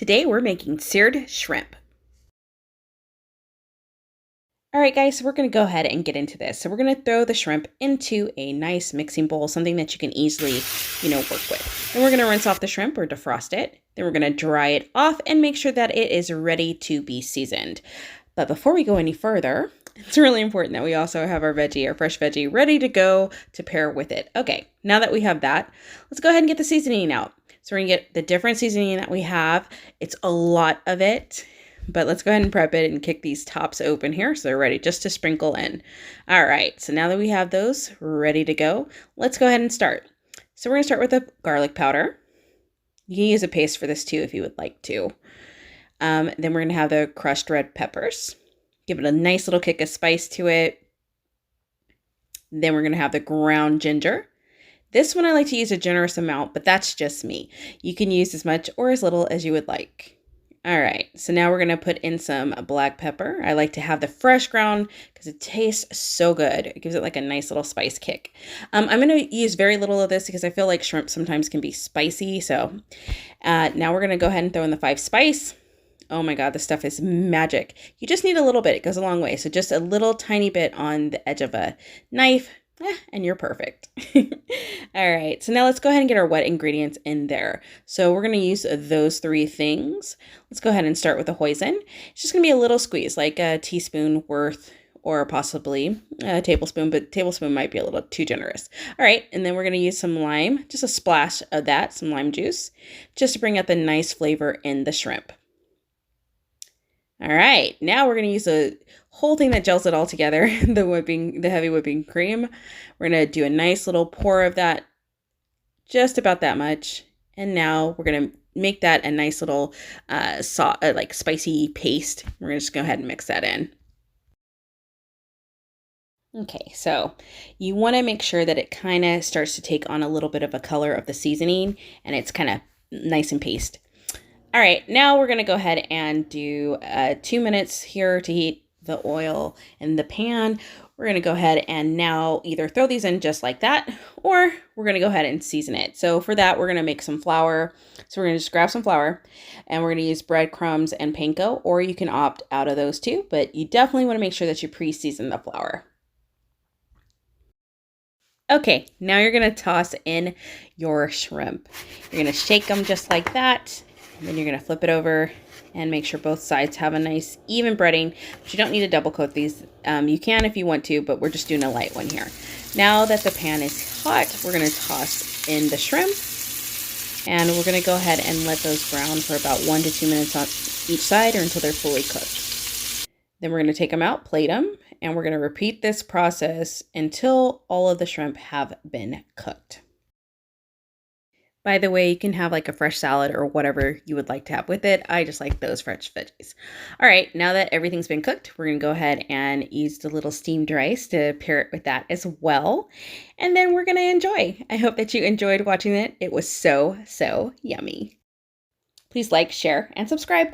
Today we're making seared shrimp. All right, guys, so we're going to go ahead and get into this. So we're going to throw the shrimp into a nice mixing bowl, something that you can easily, work with. Then we're going to rinse off the shrimp or defrost it. Then we're going to dry it off and make sure that it is ready to be seasoned. But before we go any further, it's really important that we also have our fresh veggie, ready to go to pair with it. Okay, now that we have that, let's go ahead and get the seasoning out. So we're going to get the different seasoning that we have. It's a lot of it, but let's go ahead and prep it and kick these tops open here so they're ready just to sprinkle in. All right, so now that we have those ready to go, let's go ahead and start. So we're going to start with the garlic powder. You can use a paste for this too if you would like to. Then we're going to have the crushed red peppers. Give it a nice little kick of spice to it. Then we're going to have the ground ginger. This one I like to use a generous amount, but that's just me. You can use as much or as little as you would like. All right, so now we're going to put in some black pepper. I like to have the fresh ground because it tastes so good. It gives it like a nice little spice kick. I'm going to use very little of this because I feel like shrimp sometimes can be spicy. So now we're going to go ahead and throw in the 5 spice. Oh my God, this stuff is magic. You just need a little bit. It goes a long way. So just a little tiny bit on the edge of a knife. And you're perfect. All right, so now let's go ahead and get our wet ingredients in there. So we're going to use those 3 things. Let's go ahead and start with the hoisin. It's just going to be a little squeeze, like a teaspoon worth or possibly a tablespoon, but tablespoon might be a little too generous. All right, and then we're going to use some lime, just a splash of that, some lime juice, just to bring out the nice flavor in the shrimp. All right, now we're going to use the whole thing that gels it all together, the heavy whipping cream. We're going to do a nice little pour of that, just about that much. And now we're going to make that a nice little like spicy paste. We're going to just go ahead and mix that in. Okay, so you want to make sure that it kind of starts to take on a little bit of a color of the seasoning and it's kind of nice and paste. All right, now we're going to go ahead and do 2 minutes here to heat the oil in the pan. We're going to go ahead and now either throw these in just like that, or we're going to go ahead and season it. So for that, we're going to make some flour. So we're going to just grab some flour and we're going to use breadcrumbs and panko, or you can opt out of those too, but you definitely want to make sure that you pre-season the flour. Okay, now you're going to toss in your shrimp. You're going to shake them just like that. And then you're going to flip it over and make sure both sides have a nice even breading. But you don't need to double coat these. You can if you want to, but we're just doing a light one here. Now that the pan is hot, we're going to toss in the shrimp. And we're going to go ahead and let those brown for about 1 to 2 minutes on each side or until they're fully cooked. Then we're going to take them out, plate them, and we're going to repeat this process until all of the shrimp have been cooked. By the way, you can have like a fresh salad or whatever you would like to have with it. I just like those fresh veggies. All right, now that everything's been cooked, we're going to go ahead and use the little steamed rice to pair it with that as well. And then we're going to enjoy. I hope that you enjoyed watching it. It was so, so yummy. Please like, share, and subscribe.